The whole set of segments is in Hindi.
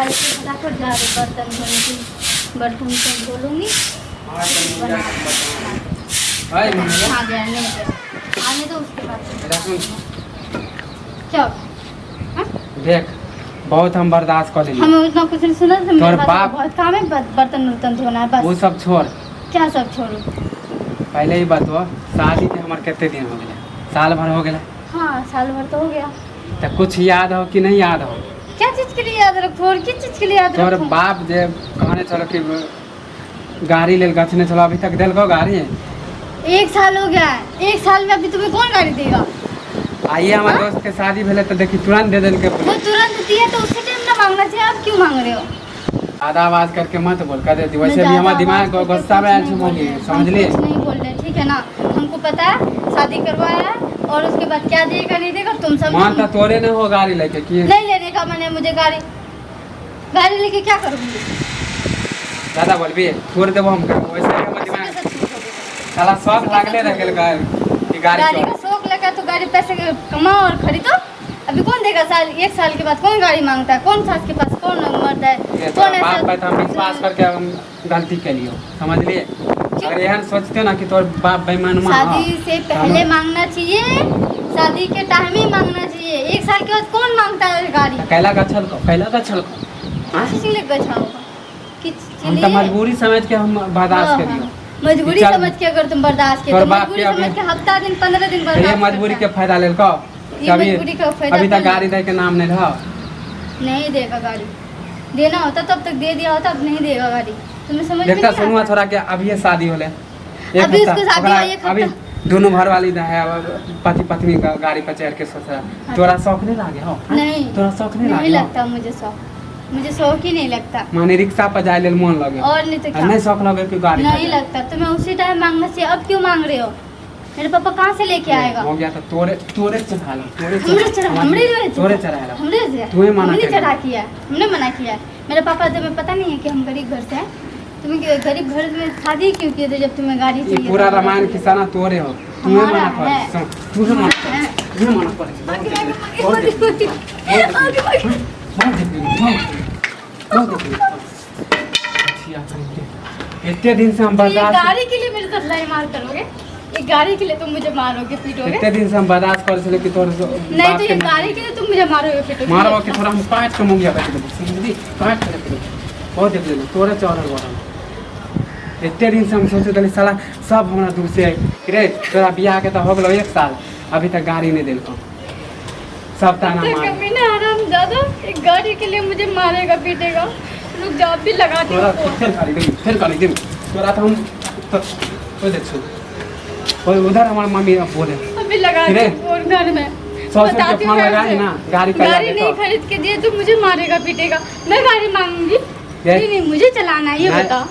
गाड़ी से फटाफट जा रहे बर्तन धोने की, बर्तन सब धो लूँगी। हाँ गया नहीं गया आने तो उसके बाद क्या देख बहुत हम बर्दाश्त कर लेंगे। हमें उतना कुछ नहीं सुना था, मेरे पास बाप बहुत काम है, बर्तन वर्तन धोना है बस। वो सब छोड़, क्या सब छोड़ू? पहले ही बतवा शादी के हमारे कितने दिन हो गए? साल भर हो गया। हाँ साल भर तो हो गया। तो कुछ याद हो कि नहीं याद हो? क्या चीज के लिए याद रखो और किस चीज के लिए याद तोर रखो? बाप जे कहने चलो कि गाड़ी ले गछने चलो, अभी तक दिल को गाड़ी है? 1 साल हो गया है, 1 साल में अभी तुम्हें कौन गाड़ी देगा? आइए हमारे दोस्त के शादी भेले तो देखी तुरंत दे देल के वो तुरंत दिए तो उसी टाइम ना मांगना चाहिए, आप क्यों मांग रहे हो? आधा आवाज करके मत बोल, कर देती वैसे भी ज्यादा हमारा दिमाग आवाज करके गुस्सा में कुछ आज नहीं बोली, बोल रहे, समझ हम लिए? कुछ नहीं बोल रहे, ठीक है ना? हमको पता है शादी करवाया है और उसके बाद क्या देगा नहीं देगा तुम सब मान तो तोरे न हो गाड़ी लेके कि नहीं लेने का मैंने, मुझे गाड़ी लेके क्या करूँगी? ज्यादा बोलबी छोड़ देबो हम कर वैसे भी हमारा दिमाग साला शौक लागले रह गेल कि गाड़ी गाड़ी चल। का शौक लगा तो गाड़ी पैसे कमाओ और खरीदो। अभी कौन देगा? 1 साल के बाद कौन गाड़ी मांगता है? कौन सास के पास कौन मर्द है? कौन बाप पे हम विश्वास करके हम गलती के लिए, समझ लिए? अगर यह सोचते हो ना कि तोर बाप बेईमान मां शादी से पहले मांगना चाहिए, शादी के टाइम ही मांगना चाहिए। 1 साल के बाद कौन मांगता है गाड़ी? कैला का छल को किसी लिए गछाओ हम तो मजबूरी समझ के हम बर्दाश्त करियो। मजबूरी चल। समझ के अगर तुम बर्दाश्त तोर के बाप मजबूरी के अभी- समझ के हफ्ता दिन 15 दिन ये बर्दाश्त मजबूरी के करता फायदा लेल को है। ये मजबूरी का फायदा अभी तक क्यों गाड़ी दे के नाम नहीं रहा। नहीं देगा गाड़ी? देना होता तब तक दे दिया होता, अब नहीं देगा गाड़ी। तुम्हें समझ में देखता नहीं सुनुआ आता? थोड़ा के अभी ये शादी होले अभी उसको शादी हुआ एक अभी हफ्ता। दोनों घर वाली है पति पत्नी का गाड़ी पर चढ़ के सोच रहा। तोरा शौक नहीं लागे हो? नहीं तोरा शौक नहीं नहीं लागे हो? लगता मुझे शौक, मुझे शौक ही नहीं लगता। माने रिक्शा पर जाए लेल मन लगे और नहीं तो आ क्या? नहीं शौक लगे कि गाड़ी नहीं लगता। तुम्हें उसी टाइम मांगना चाहिए, अब क्यों मांग रहे हो? मेरे पापा कहाँ से लेके आएगा? हो गया तो तोरे चढ़ा लो हमरे चढ़ा तोरे चढ़ा लो। हमरे तुम्हें मना हमने किया। चढ़ा किया है, हमने मना किया है। मेरे पापा तुम्हें पता नहीं है कि हम गरीब घर से हैं? तुम्हें गरीब घर में शादी क्यों किए थे जब तुम्हें गाड़ी ये चाहिए? पूरा रामायण किस्सा ना तोरे हो। तुम्हें हमारा मना है। कर तुम्हें मना है। तुम्हें मना कर इतने दिन से हम ये बर्दाश्त गाड़ी के लिए मेरे साथ लाई मार करोगे? ये गाड़ी के लिए तुम मुझे मारोगे पीटोगे? इतने दिन से हम बर्दाश्त कर चले कि तोर नहीं तो ये गाड़ी के लिए तुम मुझे मारोगे पीटोगे? मारो कि थोड़ा हम काट के मुंगिया बैठ देबो समझली काट के रख देबो बहुत देख लेलो तोरे चौरल बोरल इतने दिन से हम सोचे तनी साला सब हमरा दूर से रे तोरा बियाह के तो हो गेलो 1 साल अभी तक गाड़ी नहीं देलको सब ताना तो मार कभी ना आराम ज्यादा एक गाड़ी के लिए मुझे मारेगा पीटेगा। रुक जाओ भी लगाती तोरा हूँ। फिर कर दे तोरा तो हम तो देख सो और उधर हमार मम्मी बोले अभी लगाती रे। हूँ और घर में 100 रुपये बताती हूँ फोन लगाई कैसे। ना गाड़ी का गाड़ी नहीं खरीद के दिए तो मुझे मारेगा पीटेगा। मैं गाड़ी मांगूंगी? नहीं नहीं मुझे चलाना है, ये नहीं। बताओ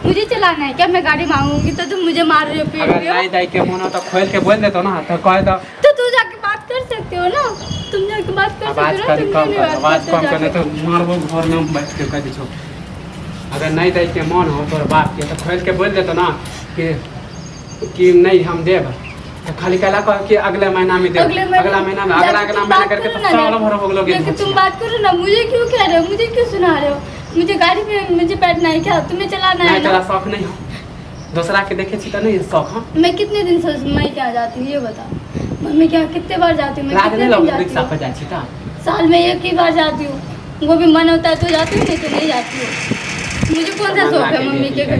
मुझे चलाना है क्या? मैं गाड़ी मांगूंगी तो तुम मुझे मार रहे हो पीट अगर रहे हो? नहीं जाए के मन हो तो खोल के बोल देतो ना तो कह दो तो तू जाके बात कर सकते हो ना, तुम जाके बात कर आवाज सकते हो ना। कर तुम कम क्यों नहीं कर बात आवाज करते कम करने जाके? तो मारबो घर में बैठ के कह दीछो अगर नहीं दे के मन हो तोर बाप के तो खोल के बोल देतो ना कि नहीं हम देब तो खाली कहला कह कि अगले महीना में देब अगला महीना में अगला महीना करके तो साल भर हो गेलो लेकिन तुम बात करो ना, मुझे क्यों कह रहे हो? मुझे क्यों सुना रहे हो? मुझे गाड़ी में मुझे बैठना है क्या? तुम्हें चलाना है नहीं ना? तेरा शौक नहीं हो दूसरा के देखे छी तो नहीं शौक हो मैं कितने दिन से मैं क्या जाती हूँ ये बताओ? मम्मी क्या कितने बार जाती हूँ? मैं लाज कितने नहीं दिन लगे जाती रिक्शा हूँ? पर जाए छी ता साल में 1 ही बार जाती हूँ, वो भी मन होता है तो जाती हूँ, नहीं तो नहीं जाती हूँ। मुझे कौन सा शौक है मम्मी के घर?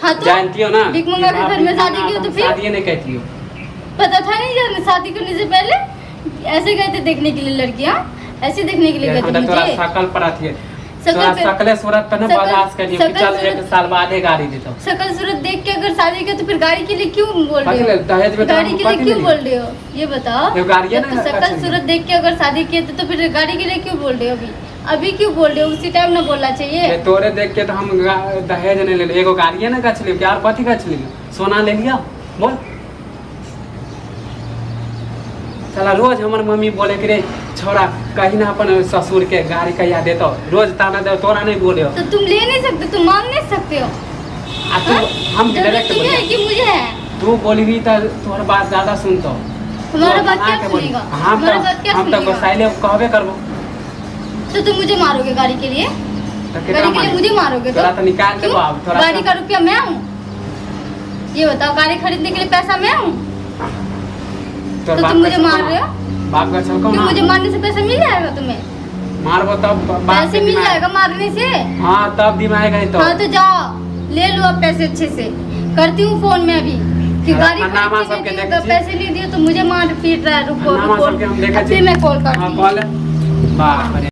हाँ तो जानती हो ना भिख मंगा के घर में शादी की हो तो फिर शादी नहीं कहती हो पता था नहीं जब शादी करने से पहले ऐसे गए थे देखने के लिए लड़कियाँ, ऐसे देखने के लिए गए थे तोरा मुझे। शकल पर आती है शकल तोरा पे- शकले सूरत पर ना शकल- बर्दाश्त करिए कि शकल चल सूरत- 1 साल बाद गाड़ी देता शकल सूरत देख के अगर शादी के तो फिर गाड़ी के लिए क्यों बोल रहे हो? दहेज में गाड़ी के लिए क्यों बोल रहे हो ये बताओ? ये गाड़ी है जब ना, तो शकल अच्छा सूरत देख के अगर शादी किए थे तो फिर गाड़ी के लिए क्यों बोल रहे हो? अभी क्यों बोल रहे हो? उसी टाइम ना बोलना चाहिए। तोरे देख के तो हम दहेज नहीं ले एगो गाड़ी है ना गछ लियो यार कथी गछ लियो सोना ले लिया बोल चला रोज हमर मम्मी बोले कि रे छोरा कहीं ना अपन ससुर के गाड़ी कहिया देतो रोज ताना दे तोरा नहीं बोले तो तुम ले नहीं सकते, तुम मांग नहीं सकते हो? आ तू हम जरूरत डायरेक्ट तुम्हें है बोले कि मुझे है? तू बोलबी तो तोहर बात ज्यादा सुनतो तुम्हारा बात क्या सुनेगा? हम तुम्हारा बात क्या तो सुनेगा? गोसाइले कहबे करबो तो तुम मुझे मारोगे गाड़ी के लिए? तो कितना गाड़ी के लिए मुझे मारोगे थोड़ा तो निकाल दे क्यों? बाप थोड़ा गाड़ी का रुपया मैं हूँ। ये बताओ, गाड़ी खरीदने के लिए पैसा मैं हूँ, तो तुम मुझे मार रहे हो? बाप का छलको क्यों? मार मुझे मारने से पैसा मिल जाएगा तुम्हें? मारबो तब बाप पैसे के मिल दिमाग जाएगा मारने से। हां तब दिमाग है तो हाँ तो जाओ ले लो अब पैसे अच्छे से। करती हूँ फोन में अभी कि अरे गाड़ी अन्नामा खरीदने सबके के लिए देखे छी। पैसे ले दियो तो मुझे मार पीट रहा है। रुको अन्नामा रुको, सबके हम देखे अब छी। फिर मैं कॉल करती हां हूँ। कॉल बाप रे।